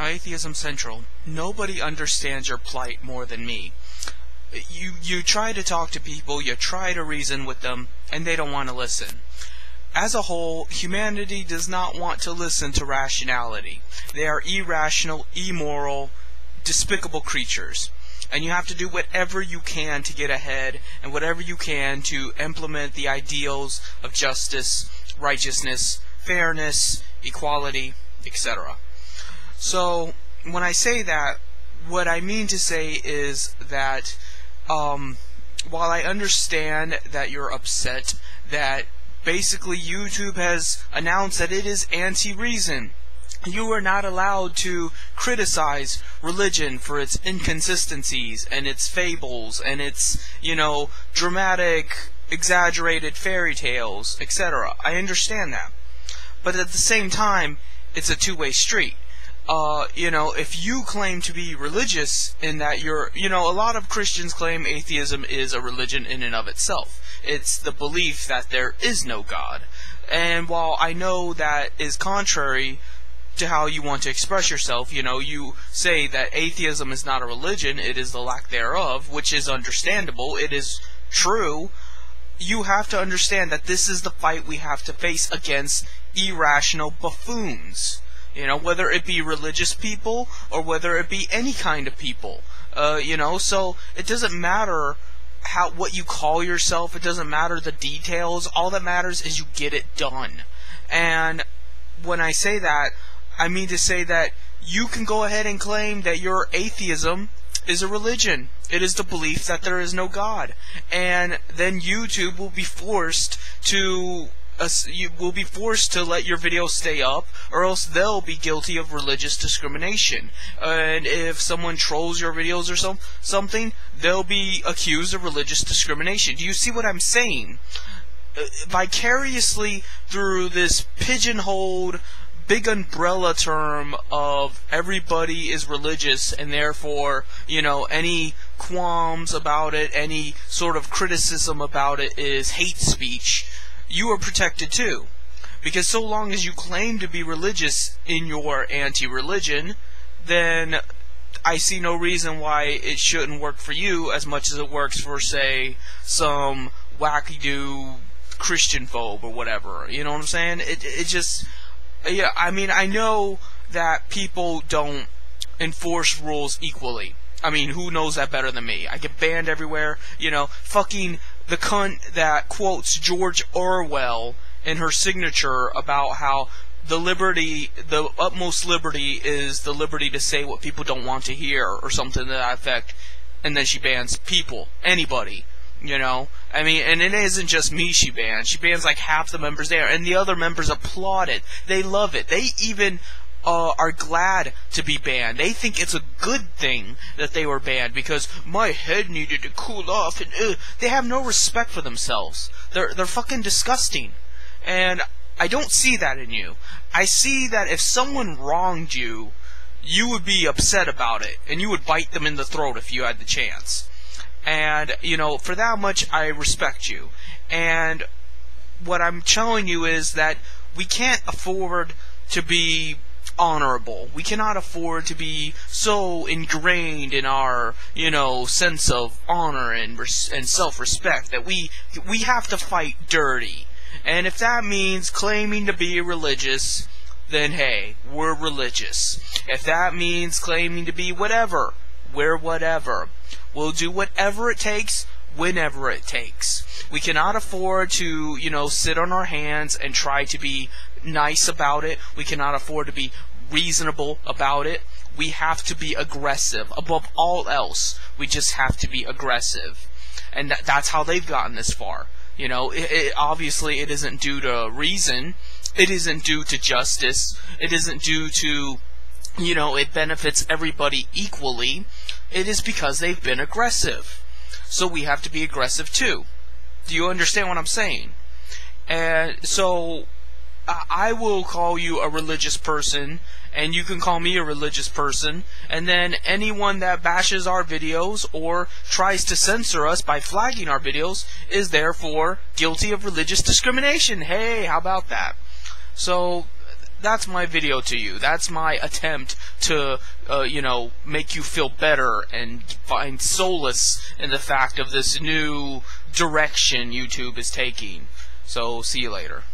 Atheism Central. Nobody understands your plight more than me. You try to talk to people, you try to reason with them, and they don't want to listen. As a whole, humanity does not want to listen to rationality. They are irrational, immoral, despicable creatures. And you have to do whatever you can to get ahead, and whatever you can to implement the ideals of justice, righteousness, fairness, equality, etc. So, when I say that, what I mean to say is that while I understand that you're upset that basically YouTube has announced that it is anti-reason, you are not allowed to criticize religion for its inconsistencies and its fables and its, dramatic, exaggerated fairy tales, etc. I understand that. But at the same time, it's a two-way street. If you claim to be religious in that you're, a lot of Christians claim atheism is a religion in and of itself. It's the belief that there is no God. And while I know that is contrary to how you want to express yourself, you say that atheism is not a religion, it is the lack thereof, which is understandable, it is true. You have to understand that this is the fight we have to face against irrational buffoons. Whether it be religious people or whether it be any kind of people. So it doesn't matter what you call yourself, it doesn't matter the details, all that matters is you get it done. And when I say that, I mean to say that you can go ahead and claim that your atheism is a religion. It is the belief that there is no God. And then YouTube will be forced to let your videos stay up, or else they'll be guilty of religious discrimination. And if someone trolls your videos or something, they'll be accused of religious discrimination. Do you see what I'm saying? Vicariously through this pigeonholed big umbrella term of everybody is religious, and therefore, any qualms about it, any sort of criticism about it is hate speech, you are protected too. Because so long as you claim to be religious in your anti-religion, then I see no reason why it shouldn't work for you as much as it works for, say, some wacky-do Christian phobe or whatever. You know what I'm saying? It just... Yeah, I mean, I know that people don't enforce rules equally. I mean, who knows that better than me? I get banned everywhere, fucking the cunt that quotes George Orwell in her signature about how the utmost liberty is the liberty to say what people don't want to hear, or something to that effect, and then she bans people, anybody. I mean, and it isn't just me she bans like half the members there, and the other members applaud it. They love it. They even are glad to be banned. They think it's a good thing that they were banned, because my head needed to cool off, and they have no respect for themselves. They're fucking disgusting. And I don't see that in you. I see that if someone wronged you, you would be upset about it, and you would bite them in the throat if you had the chance. And, for that much, I respect you. And what I'm telling you is that we can't afford to be honorable. We cannot afford to be so ingrained in our, sense of honor and self-respect that we have to fight dirty. And if that means claiming to be religious, then hey, we're religious. If that means claiming to be whatever, we're whatever. We'll do whatever it takes, whenever it takes. We cannot afford to, sit on our hands and try to be nice about it. We cannot afford to be reasonable about it. We have to be aggressive. Above all else, we just have to be aggressive. And that's how they've gotten this far. Obviously it isn't due to reason. It isn't due to justice. It isn't due to, it benefits everybody equally. It is because they've been aggressive. So we have to be aggressive too. Do you understand what I'm saying? And so I will call you a religious person, and you can call me a religious person, and then anyone that bashes our videos or tries to censor us by flagging our videos is therefore guilty of religious discrimination. Hey, how about that? So that's my video to you. That's my attempt to make you feel better and find solace in the fact of this new direction YouTube is taking. So see you later.